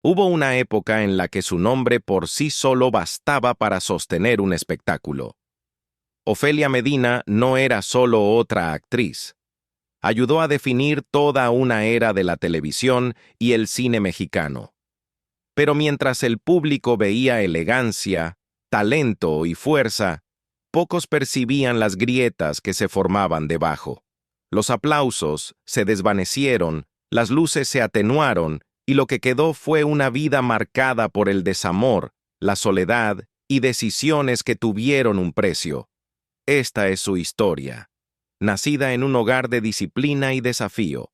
Hubo una época en la que su nombre por sí solo bastaba para sostener un espectáculo. Ofelia Medina no era solo otra actriz. Ayudó a definir toda una era de la televisión y el cine mexicano. Pero mientras el público veía elegancia, talento y fuerza, pocos percibían las grietas que se formaban debajo. Los aplausos se desvanecieron, las luces se atenuaron y lo que quedó fue una vida marcada por el desamor, la soledad y decisiones que tuvieron un precio. Esta es su historia. Nacida en un hogar de disciplina y desafío,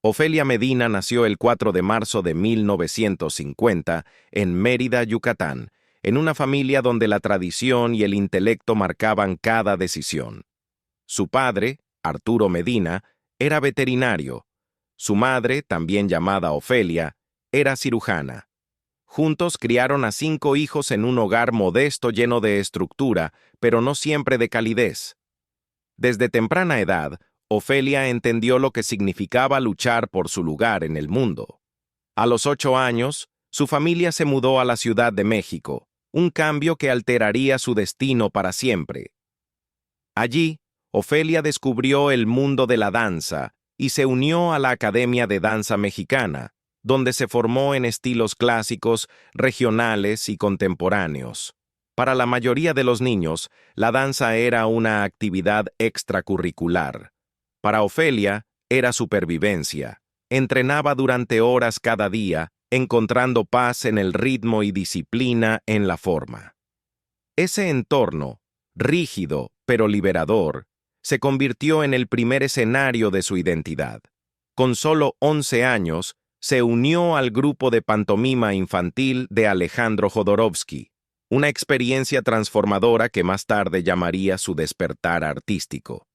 Ofelia Medina nació el 4 de marzo de 1950 en Mérida, Yucatán, en una familia donde la tradición y el intelecto marcaban cada decisión. Su padre, Arturo Medina, era veterinario. Su madre, también llamada Ofelia, era cirujana. Juntos criaron a 5 hijos en un hogar modesto lleno de estructura, pero no siempre de calidez. Desde temprana edad, Ofelia entendió lo que significaba luchar por su lugar en el mundo. A los 8 años, su familia se mudó a la Ciudad de México, un cambio que alteraría su destino para siempre. Allí, Ofelia descubrió el mundo de la danza y se unió a la Academia de Danza Mexicana, donde se formó en estilos clásicos, regionales y contemporáneos. Para la mayoría de los niños, la danza era una actividad extracurricular. Para Ofelia, era supervivencia. Entrenaba durante horas cada día, encontrando paz en el ritmo y disciplina en la forma. Ese entorno, rígido pero liberador, se convirtió en el primer escenario de su identidad. Con solo 11 años, se unió al grupo de pantomima infantil de Alejandro Jodorowsky, una experiencia transformadora que más tarde llamaría su despertar artístico.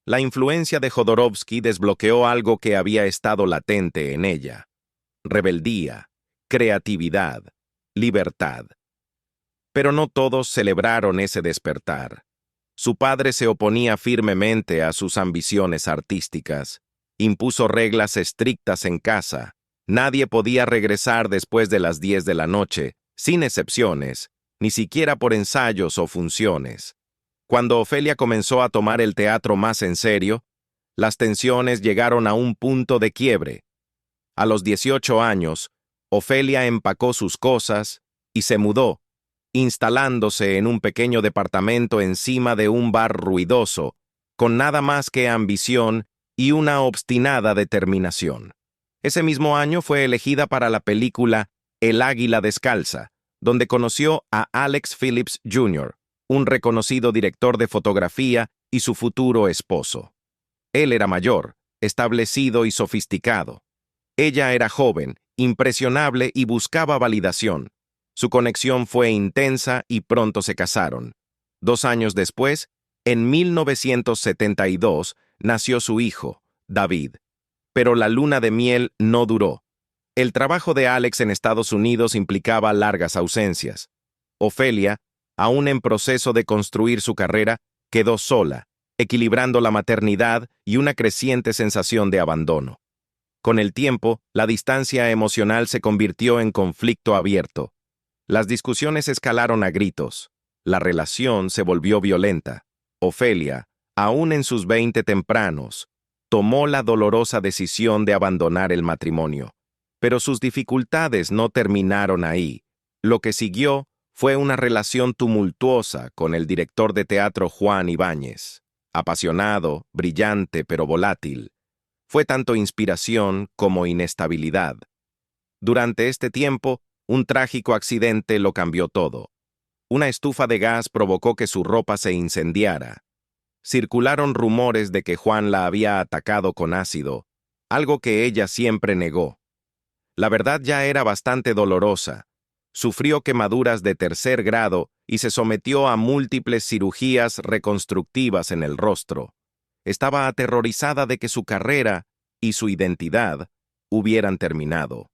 La influencia de Jodorowsky desbloqueó algo que había estado latente en ella: rebeldía, creatividad, libertad. Pero no todos celebraron ese despertar. Su padre se oponía firmemente a sus ambiciones artísticas. Impuso reglas estrictas en casa. Nadie podía regresar después de las 10 de la noche, sin excepciones, ni siquiera por ensayos o funciones. Cuando Ofelia comenzó a tomar el teatro más en serio, las tensiones llegaron a un punto de quiebre. A los 18 años, Ofelia empacó sus cosas y se mudó, instalándose en un pequeño departamento encima de un bar ruidoso, con nada más que ambición y una obstinada determinación. Ese mismo año fue elegida para la película El Águila Descalza, donde conoció a Alex Phillips Jr., un reconocido director de fotografía y su futuro esposo. Él era mayor, establecido y sofisticado. Ella era joven, impresionable y buscaba validación. Su conexión fue intensa y pronto se casaron. 2 años después, en 1972, nació su hijo, David. Pero la luna de miel no duró. El trabajo de Alex en Estados Unidos implicaba largas ausencias. Ofelia, aún en proceso de construir su carrera, quedó sola, equilibrando la maternidad y una creciente sensación de abandono. Con el tiempo, la distancia emocional se convirtió en conflicto abierto. Las discusiones escalaron a gritos. La relación se volvió violenta. Ofelia, aún en sus 20 tempranos, tomó la dolorosa decisión de abandonar el matrimonio. Pero sus dificultades no terminaron ahí. Lo que siguió fue una relación tumultuosa con el director de teatro Juan Ibáñez. Apasionado, brillante pero volátil. Fue tanto inspiración como inestabilidad. Durante este tiempo, un trágico accidente lo cambió todo. Una estufa de gas provocó que su ropa se incendiara. Circularon rumores de que Juan la había atacado con ácido, algo que ella siempre negó. La verdad ya era bastante dolorosa. Sufrió quemaduras de 3er grado y se sometió a múltiples cirugías reconstructivas en el rostro. Estaba aterrorizada de que su carrera y su identidad hubieran terminado.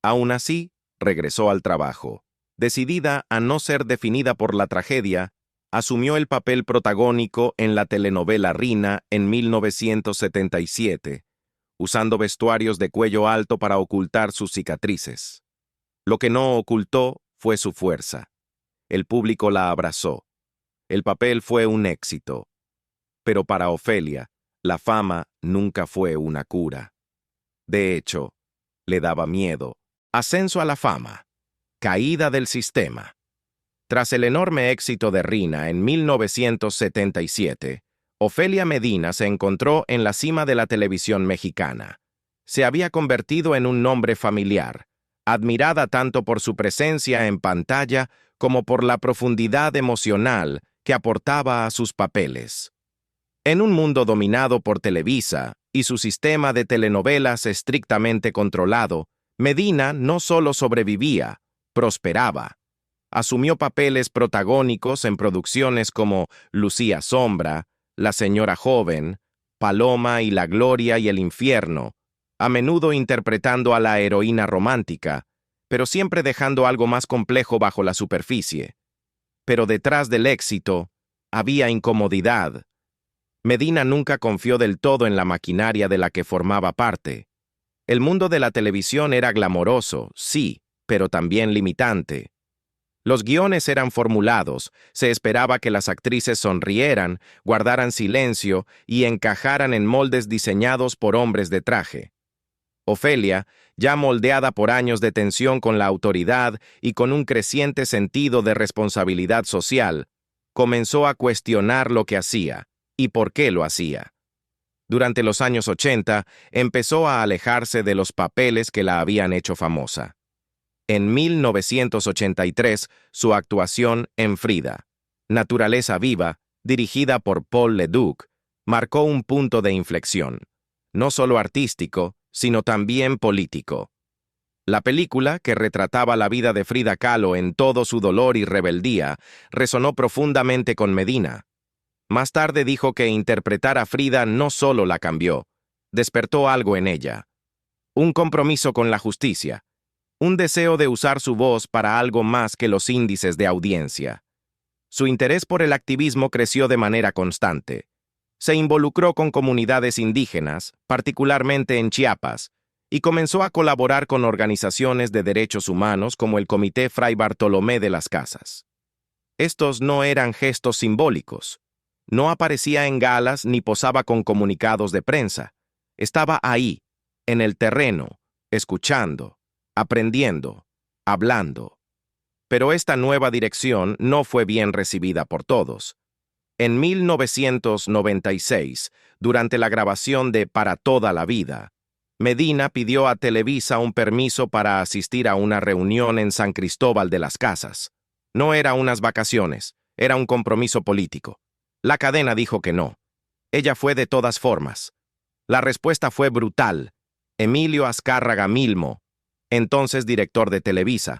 Aún así, regresó al trabajo. Decidida a no ser definida por la tragedia, asumió el papel protagónico en la telenovela Rina en 1977, usando vestuarios de cuello alto para ocultar sus cicatrices. Lo que no ocultó fue su fuerza. El público la abrazó. El papel fue un éxito. Pero para Ofelia, la fama nunca fue una cura. De hecho, le daba miedo. Ascenso a la fama. Caída del sistema. Tras el enorme éxito de Rina en 1977, Ofelia Medina se encontró en la cima de la televisión mexicana. Se había convertido en un nombre familiar, admirada tanto por su presencia en pantalla como por la profundidad emocional que aportaba a sus papeles. En un mundo dominado por Televisa y su sistema de telenovelas estrictamente controlado, Medina no solo sobrevivía, prosperaba. Asumió papeles protagónicos en producciones como Lucía Sombra, La Señora Joven, Paloma y La Gloria y el Infierno, a menudo interpretando a la heroína romántica, pero siempre dejando algo más complejo bajo la superficie. Pero detrás del éxito había incomodidad. Medina nunca confió del todo en la maquinaria de la que formaba parte. El mundo de la televisión era glamoroso, sí, pero también limitante. Los guiones eran formulados, se esperaba que las actrices sonrieran, guardaran silencio y encajaran en moldes diseñados por hombres de traje. Ofelia, ya moldeada por años de tensión con la autoridad y con un creciente sentido de responsabilidad social, comenzó a cuestionar lo que hacía y por qué lo hacía. Durante los años 80, empezó a alejarse de los papeles que la habían hecho famosa. En 1983, su actuación en Frida, Naturaleza Viva, dirigida por Paul Leduc, marcó un punto de inflexión, no solo artístico, sino también político. La película, que retrataba la vida de Frida Kahlo en todo su dolor y rebeldía, resonó profundamente con Medina. Más tarde dijo que interpretar a Frida no solo la cambió, despertó algo en ella. Un compromiso con la justicia. Un deseo de usar su voz para algo más que los índices de audiencia. Su interés por el activismo creció de manera constante. Se involucró con comunidades indígenas, particularmente en Chiapas, y comenzó a colaborar con organizaciones de derechos humanos como el Comité Fray Bartolomé de las Casas. Estos no eran gestos simbólicos. No aparecía en galas ni posaba con comunicados de prensa. Estaba ahí, en el terreno, escuchando, aprendiendo, hablando. Pero esta nueva dirección no fue bien recibida por todos. En 1996, durante la grabación de Para toda la vida, Medina pidió a Televisa un permiso para asistir a una reunión en San Cristóbal de las Casas. No era unas vacaciones, era un compromiso político. La cadena dijo que no. Ella fue de todas formas. La respuesta fue brutal. Emilio Azcárraga Milmo, entonces director de Televisa,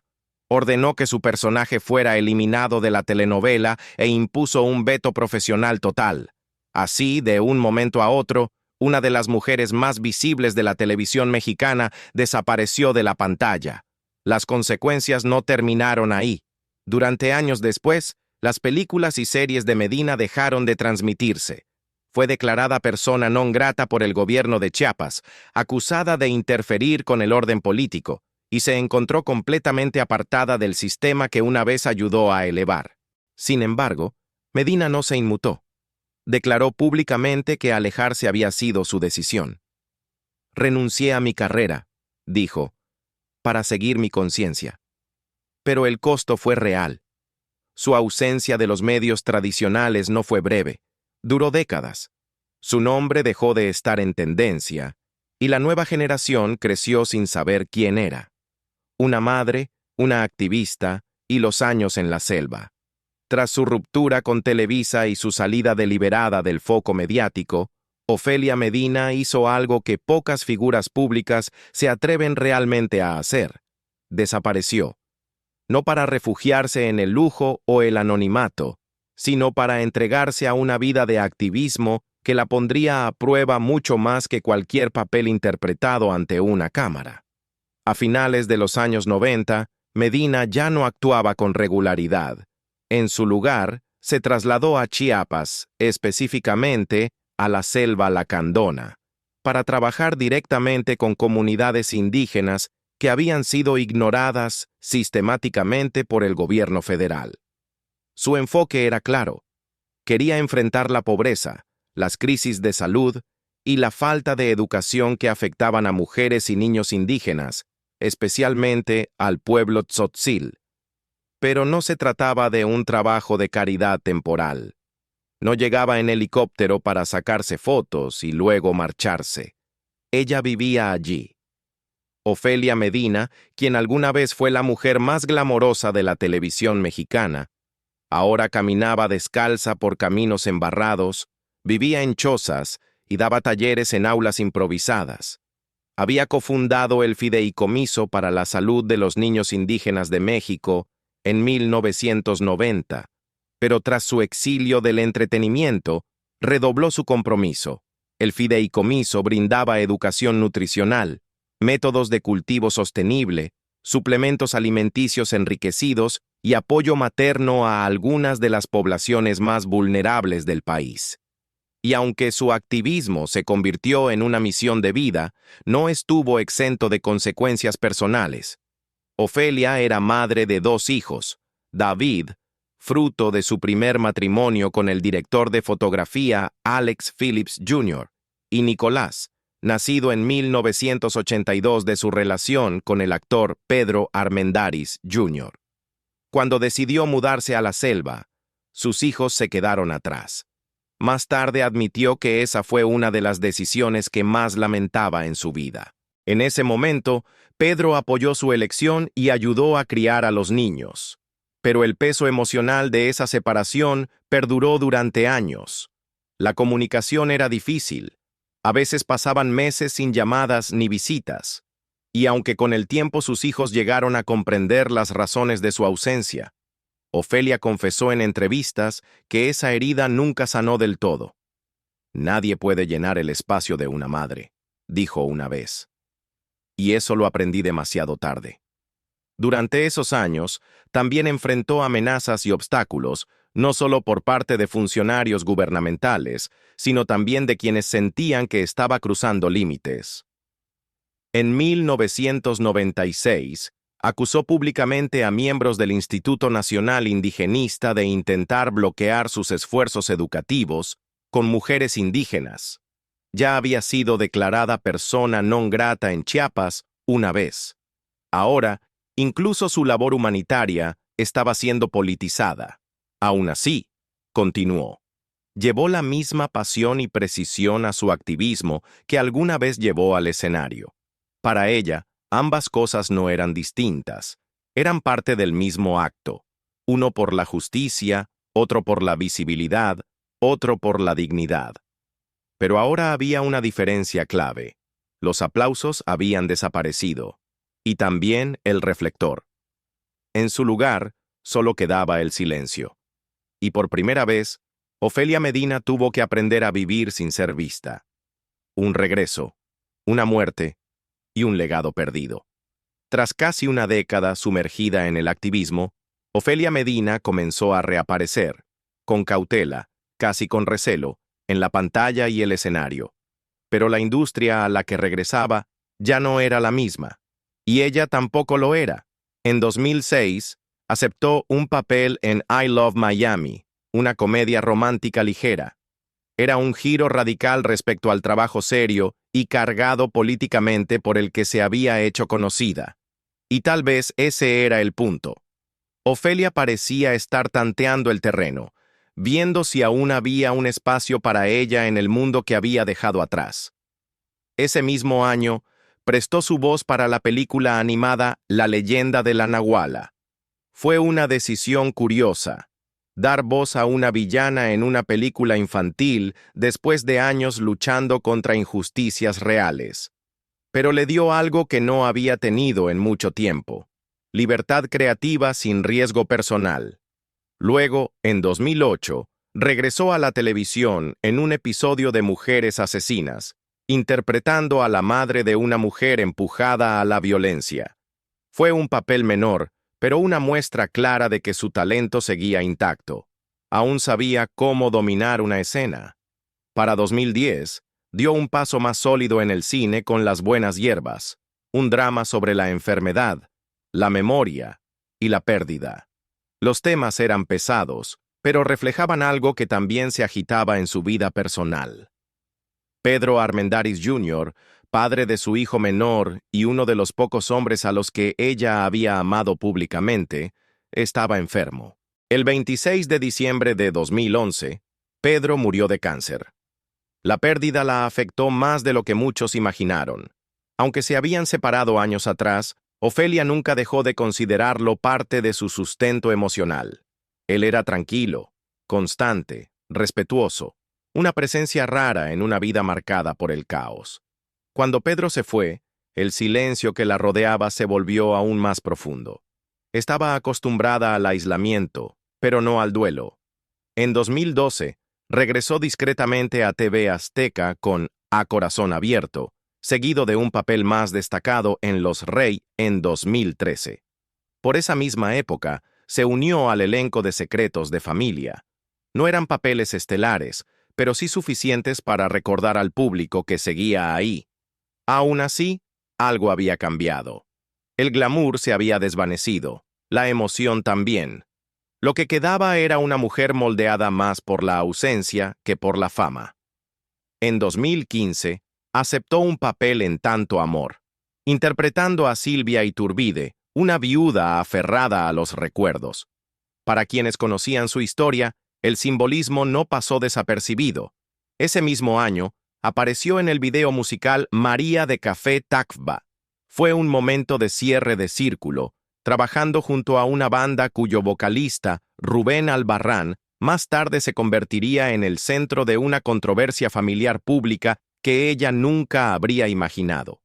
ordenó que su personaje fuera eliminado de la telenovela e impuso un veto profesional total. Así, de un momento a otro, una de las mujeres más visibles de la televisión mexicana desapareció de la pantalla. Las consecuencias no terminaron ahí. Durante años después, las películas y series de Medina dejaron de transmitirse. Fue declarada persona non grata por el gobierno de Chiapas, acusada de interferir con el orden político, y se encontró completamente apartada del sistema que una vez ayudó a elevar. Sin embargo, Medina no se inmutó. Declaró públicamente que alejarse había sido su decisión. Renuncié a mi carrera, dijo, para seguir mi conciencia. Pero el costo fue real. Su ausencia de los medios tradicionales no fue breve. Duró décadas. Su nombre dejó de estar en tendencia, y la nueva generación creció sin saber quién era. Una madre, una activista, y los años en la selva. Tras su ruptura con Televisa y su salida deliberada del foco mediático, Ofelia Medina hizo algo que pocas figuras públicas se atreven realmente a hacer. Desapareció. No para refugiarse en el lujo o el anonimato, sino para entregarse a una vida de activismo que la pondría a prueba mucho más que cualquier papel interpretado ante una cámara. A finales de los años 90, Medina ya no actuaba con regularidad. En su lugar, se trasladó a Chiapas, específicamente a la selva lacandona, para trabajar directamente con comunidades indígenas que habían sido ignoradas sistemáticamente por el gobierno federal. Su enfoque era claro. Quería enfrentar la pobreza, las crisis de salud y la falta de educación que afectaban a mujeres y niños indígenas, especialmente al pueblo tzotzil. Pero no se trataba de un trabajo de caridad temporal. No llegaba en helicóptero para sacarse fotos y luego marcharse. Ella vivía allí. Ofelia Medina, quien alguna vez fue la mujer más glamorosa de la televisión mexicana, ahora caminaba descalza por caminos embarrados, vivía en chozas y daba talleres en aulas improvisadas. Había cofundado el Fideicomiso para la Salud de los Niños Indígenas de México en 1990, pero tras su exilio del entretenimiento, redobló su compromiso. El fideicomiso brindaba educación nutricional, métodos de cultivo sostenible, suplementos alimenticios enriquecidos y apoyo materno a algunas de las poblaciones más vulnerables del país. Y aunque su activismo se convirtió en una misión de vida, no estuvo exento de consecuencias personales. Ofelia era madre de 2 hijos, David, fruto de su primer matrimonio con el director de fotografía Alex Phillips Jr., y Nicolás, nacido en 1982 de su relación con el actor Pedro Armendáriz Jr. Cuando decidió mudarse a la selva, sus hijos se quedaron atrás. Más tarde admitió que esa fue una de las decisiones que más lamentaba en su vida. En ese momento, Pedro apoyó su elección y ayudó a criar a los niños. Pero el peso emocional de esa separación perduró durante años. La comunicación era difícil. A veces pasaban meses sin llamadas ni visitas. Y aunque con el tiempo sus hijos llegaron a comprender las razones de su ausencia, Ofelia confesó en entrevistas que esa herida nunca sanó del todo. «Nadie puede llenar el espacio de una madre», dijo una vez. Y eso lo aprendí demasiado tarde. Durante esos años, también enfrentó amenazas y obstáculos, no solo por parte de funcionarios gubernamentales, sino también de quienes sentían que estaba cruzando límites. En 1996, acusó públicamente a miembros del Instituto Nacional Indigenista de intentar bloquear sus esfuerzos educativos con mujeres indígenas. Ya había sido declarada persona non grata en Chiapas una vez. Ahora, incluso su labor humanitaria estaba siendo politizada. Aún así, continuó, llevó la misma pasión y precisión a su activismo que alguna vez llevó al escenario. Para ella, ambas cosas no eran distintas, eran parte del mismo acto, uno por la justicia, otro por la visibilidad, otro por la dignidad. Pero ahora había una diferencia clave. Los aplausos habían desaparecido, y también el reflector. En su lugar, solo quedaba el silencio. Y por primera vez, Ofelia Medina tuvo que aprender a vivir sin ser vista. Un regreso, una muerte y un legado perdido. Tras casi una década sumergida en el activismo, Ofelia Medina comenzó a reaparecer, con cautela, casi con recelo, en la pantalla y el escenario. Pero la industria a la que regresaba ya no era la misma, y ella tampoco lo era. En 2006, aceptó un papel en I Love Miami, una comedia romántica ligera. Era un giro radical respecto al trabajo serio y cargado políticamente por el que se había hecho conocida. Y tal vez ese era el punto. Ofelia parecía estar tanteando el terreno, viendo si aún había un espacio para ella en el mundo que había dejado atrás. Ese mismo año, prestó su voz para la película animada La leyenda de la Nahuala. Fue una decisión curiosa, dar voz a una villana en una película infantil después de años luchando contra injusticias reales. Pero le dio algo que no había tenido en mucho tiempo: libertad creativa sin riesgo personal. Luego, en 2008, regresó a la televisión en un episodio de Mujeres Asesinas, interpretando a la madre de una mujer empujada a la violencia. Fue un papel menor, pero una muestra clara de que su talento seguía intacto. Aún sabía cómo dominar una escena. Para 2010, dio un paso más sólido en el cine con Las buenas hierbas, un drama sobre la enfermedad, la memoria y la pérdida. Los temas eran pesados, pero reflejaban algo que también se agitaba en su vida personal. Pedro Armendáriz Jr., padre de su hijo menor y uno de los pocos hombres a los que ella había amado públicamente, estaba enfermo. El 26 de diciembre de 2011, Pedro murió de cáncer. La pérdida la afectó más de lo que muchos imaginaron. Aunque se habían separado años atrás, Ofelia nunca dejó de considerarlo parte de su sustento emocional. Él era tranquilo, constante, respetuoso, una presencia rara en una vida marcada por el caos. Cuando Pedro se fue, el silencio que la rodeaba se volvió aún más profundo. Estaba acostumbrada al aislamiento, pero no al duelo. En 2012, regresó discretamente a TV Azteca con A Corazón Abierto, seguido de un papel más destacado en Los Rey en 2013. Por esa misma época, se unió al elenco de Secretos de Familia. No eran papeles estelares, pero sí suficientes para recordar al público que seguía ahí. Aún así, algo había cambiado. El glamour se había desvanecido, la emoción también. Lo que quedaba era una mujer moldeada más por la ausencia que por la fama. En 2015, aceptó un papel en Tanto Amor, interpretando a Silvia Iturbide, una viuda aferrada a los recuerdos. Para quienes conocían su historia, el simbolismo no pasó desapercibido. Ese mismo año, apareció en el video musical María de Café Tacuba. Fue un momento de cierre de círculo, trabajando junto a una banda cuyo vocalista, Rubén Albarrán, más tarde se convertiría en el centro de una controversia familiar pública que ella nunca habría imaginado.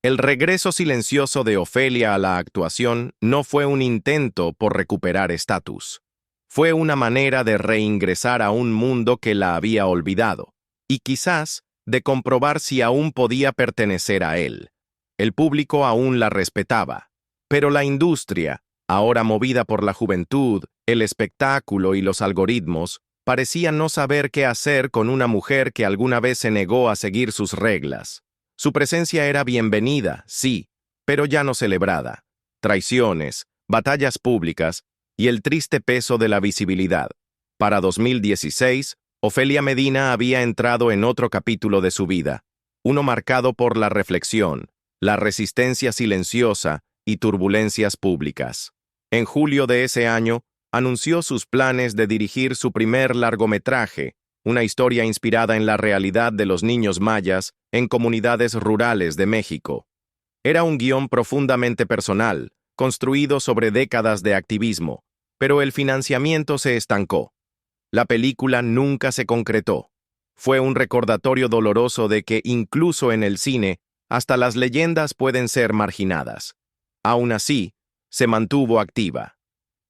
El regreso silencioso de Ofelia a la actuación no fue un intento por recuperar estatus. Fue una manera de reingresar a un mundo que la había olvidado, y quizás de comprobar si aún podía pertenecer a él. El público aún la respetaba, pero la industria, ahora movida por la juventud, el espectáculo y los algoritmos, parecía no saber qué hacer con una mujer que alguna vez se negó a seguir sus reglas. Su presencia era bienvenida, sí, pero ya no celebrada. Traiciones, batallas públicas y el triste peso de la visibilidad. Para 2016, Ofelia Medina había entrado en otro capítulo de su vida, uno marcado por la reflexión, la resistencia silenciosa y turbulencias públicas. En julio de ese año, anunció sus planes de dirigir su primer largometraje, una historia inspirada en la realidad de los niños mayas en comunidades rurales de México. Era un guión profundamente personal, construido sobre décadas de activismo, pero el financiamiento se estancó. La película nunca se concretó. Fue un recordatorio doloroso de que incluso en el cine, hasta las leyendas pueden ser marginadas. Aún así, se mantuvo activa.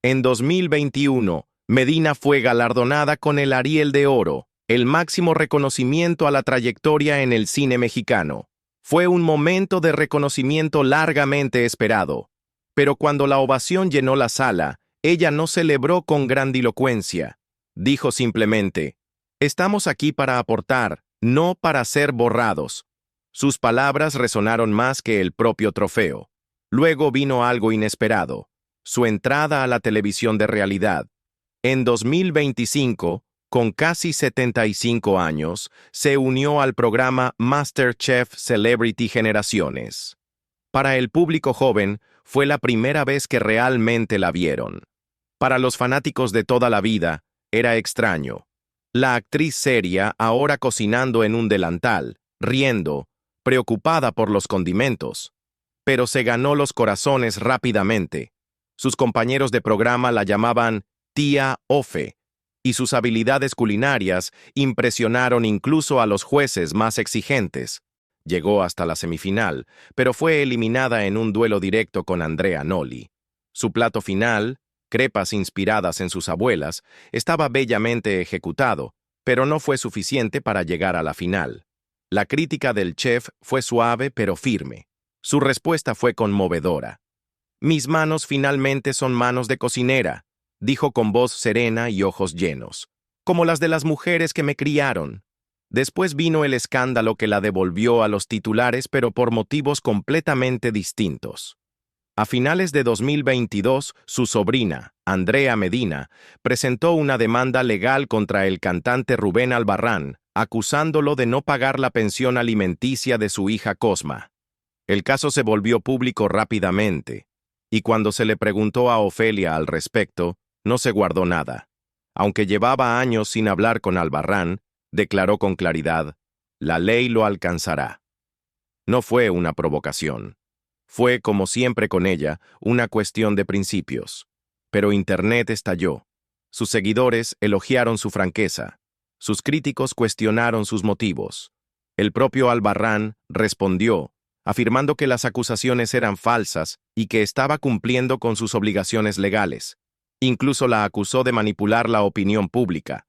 En 2021, Medina fue galardonada con el Ariel de Oro, el máximo reconocimiento a la trayectoria en el cine mexicano. Fue un momento de reconocimiento largamente esperado. Pero cuando la ovación llenó la sala, ella no celebró con grandilocuencia. Dijo simplemente, «Estamos aquí para aportar, no para ser borrados». Sus palabras resonaron más que el propio trofeo. Luego vino algo inesperado, su entrada a la televisión de realidad. En 2025, con casi 75 años, se unió al programa MasterChef Celebrity Generaciones. Para el público joven, fue la primera vez que realmente la vieron. Para los fanáticos de toda la vida, era extraño. La actriz seria ahora cocinando en un delantal, riendo, preocupada por los condimentos. Pero se ganó los corazones rápidamente. Sus compañeros de programa la llamaban Tía Ofe, y sus habilidades culinarias impresionaron incluso a los jueces más exigentes. Llegó hasta la semifinal, pero fue eliminada en un duelo directo con Andrea Noli. Su plato final, crepas inspiradas en sus abuelas, estaba bellamente ejecutado, pero no fue suficiente para llegar a la final. La crítica del chef fue suave pero firme. Su respuesta fue conmovedora. «Mis manos finalmente son manos de cocinera», dijo con voz serena y ojos llenos, «como las de las mujeres que me criaron». Después vino el escándalo que la devolvió a los titulares, pero por motivos completamente distintos. A finales de 2022, su sobrina, Andrea Medina, presentó una demanda legal contra el cantante Rubén Albarrán, acusándolo de no pagar la pensión alimenticia de su hija Cosma. El caso se volvió público rápidamente, y cuando se le preguntó a Ofelia al respecto, no se guardó nada. Aunque llevaba años sin hablar con Albarrán, declaró con claridad: «La ley lo alcanzará». No fue una provocación. Fue, como siempre con ella, una cuestión de principios. Pero Internet estalló. Sus seguidores elogiaron su franqueza. Sus críticos cuestionaron sus motivos. El propio Albarrán respondió, afirmando que las acusaciones eran falsas y que estaba cumpliendo con sus obligaciones legales. Incluso la acusó de manipular la opinión pública.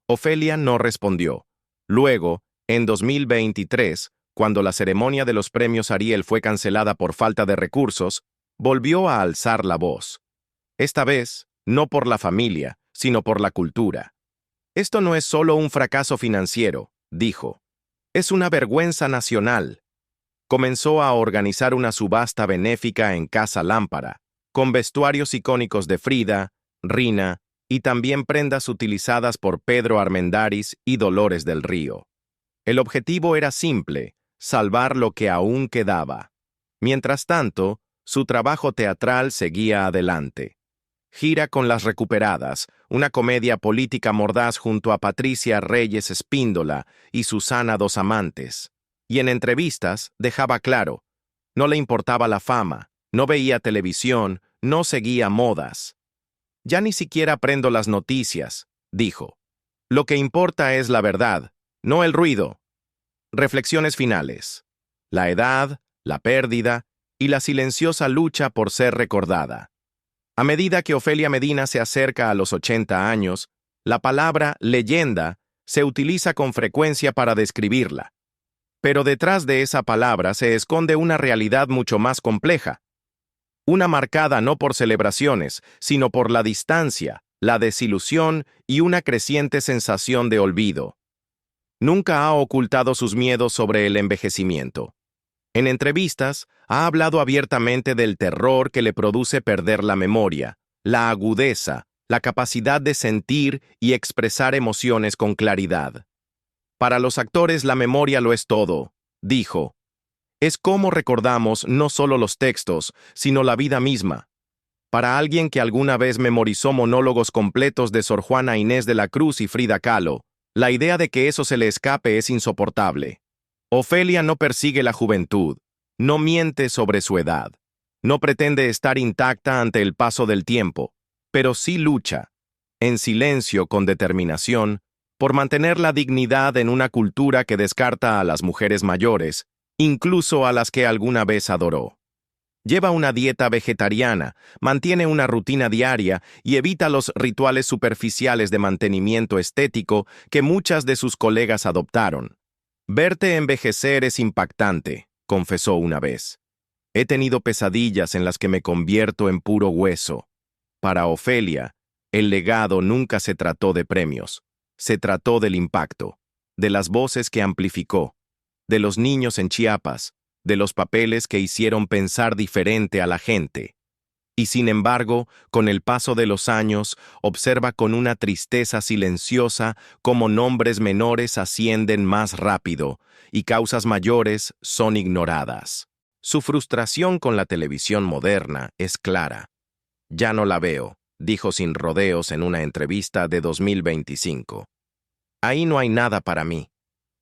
Ofelia no respondió. Luego, en 2023, cuando la ceremonia de los premios Ariel fue cancelada por falta de recursos, volvió a alzar la voz. Esta vez, no por la familia, sino por la cultura. «Esto no es solo un fracaso financiero», dijo. «Es una vergüenza nacional». Comenzó a organizar una subasta benéfica en Casa Lámpara, con vestuarios icónicos de Frida, Rina y también prendas utilizadas por Pedro Armendáriz y Dolores del Río. El objetivo era simple: salvar lo que aún quedaba. Mientras tanto, su trabajo teatral seguía adelante. Gira con Las Recuperadas, una comedia política mordaz junto a Patricia Reyes Espíndola y Susana Dos Amantes. Y en entrevistas dejaba claro: no le importaba la fama, no veía televisión, no seguía modas. «Ya ni siquiera prendo las noticias», dijo. «Lo que importa es la verdad, no el ruido». Reflexiones finales. La edad, la pérdida y la silenciosa lucha por ser recordada. A medida que Ofelia Medina se acerca a los 80 años, la palabra leyenda se utiliza con frecuencia para describirla. Pero detrás de esa palabra se esconde una realidad mucho más compleja. Una marcada no por celebraciones, sino por la distancia, la desilusión y una creciente sensación de olvido. Nunca ha ocultado sus miedos sobre el envejecimiento. En entrevistas, ha hablado abiertamente del terror que le produce perder la memoria, la agudeza, la capacidad de sentir y expresar emociones con claridad. «Para los actores la memoria lo es todo», dijo. «Es cómo recordamos no solo los textos, sino la vida misma». Para alguien que alguna vez memorizó monólogos completos de Sor Juana Inés de la Cruz y Frida Kahlo, la idea de que eso se le escape es insoportable. Ofelia no persigue la juventud, no miente sobre su edad, no pretende estar intacta ante el paso del tiempo, pero sí lucha, en silencio, con determinación, por mantener la dignidad en una cultura que descarta a las mujeres mayores, incluso a las que alguna vez adoró. Lleva una dieta vegetariana, mantiene una rutina diaria y evita los rituales superficiales de mantenimiento estético que muchas de sus colegas adoptaron. «Verte envejecer es impactante», confesó una vez. «He tenido pesadillas en las que me convierto en puro hueso». Para Ofelia, el legado nunca se trató de premios, se trató del impacto, de las voces que amplificó, de los niños en Chiapas, de los papeles que hicieron pensar diferente a la gente. Y sin embargo, con el paso de los años, observa con una tristeza silenciosa cómo nombres menores ascienden más rápido y causas mayores son ignoradas. Su frustración con la televisión moderna es clara. «Ya no la veo», dijo sin rodeos en una entrevista de 2025. «Ahí no hay nada para mí».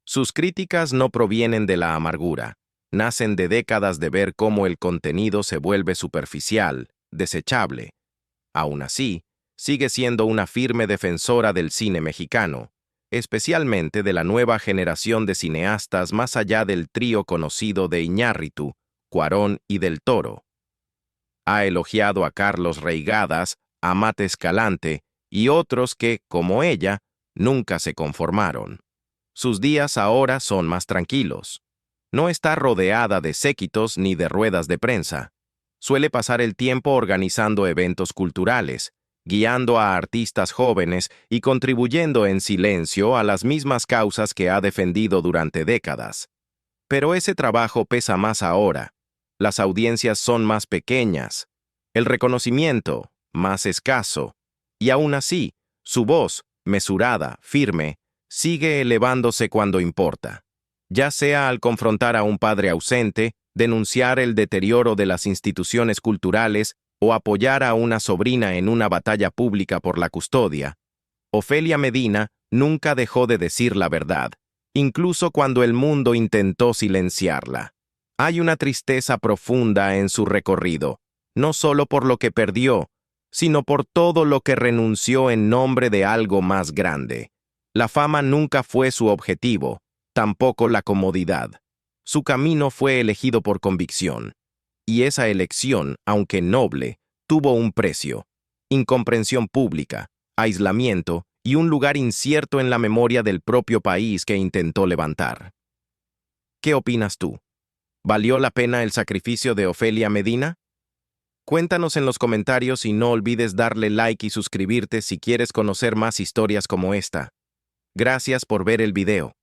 Sus críticas no provienen de la amargura. Nacen de décadas de ver cómo el contenido se vuelve superficial, desechable. Aún así, sigue siendo una firme defensora del cine mexicano, especialmente de la nueva generación de cineastas más allá del trío conocido de Iñárritu, Cuarón y Del Toro. Ha elogiado a Carlos Reigadas, a Amat Escalante y otros que, como ella, nunca se conformaron. Sus días ahora son más tranquilos. No está rodeada de séquitos ni de ruedas de prensa. Suele pasar el tiempo organizando eventos culturales, guiando a artistas jóvenes y contribuyendo en silencio a las mismas causas que ha defendido durante décadas. Pero ese trabajo pesa más ahora. Las audiencias son más pequeñas, el reconocimiento más escaso, y aún así, su voz, mesurada, firme, sigue elevándose cuando importa, ya sea al confrontar a un padre ausente, denunciar el deterioro de las instituciones culturales o apoyar a una sobrina en una batalla pública por la custodia. Ofelia Medina nunca dejó de decir la verdad, incluso cuando el mundo intentó silenciarla. Hay una tristeza profunda en su recorrido, no solo por lo que perdió, sino por todo lo que renunció en nombre de algo más grande. La fama nunca fue su objetivo, tampoco la comodidad. Su camino fue elegido por convicción. Y esa elección, aunque noble, tuvo un precio: incomprensión pública, aislamiento y un lugar incierto en la memoria del propio país que intentó levantar. ¿Qué opinas tú? ¿Valió la pena el sacrificio de Ofelia Medina? Cuéntanos en los comentarios y no olvides darle like y suscribirte si quieres conocer más historias como esta. Gracias por ver el video.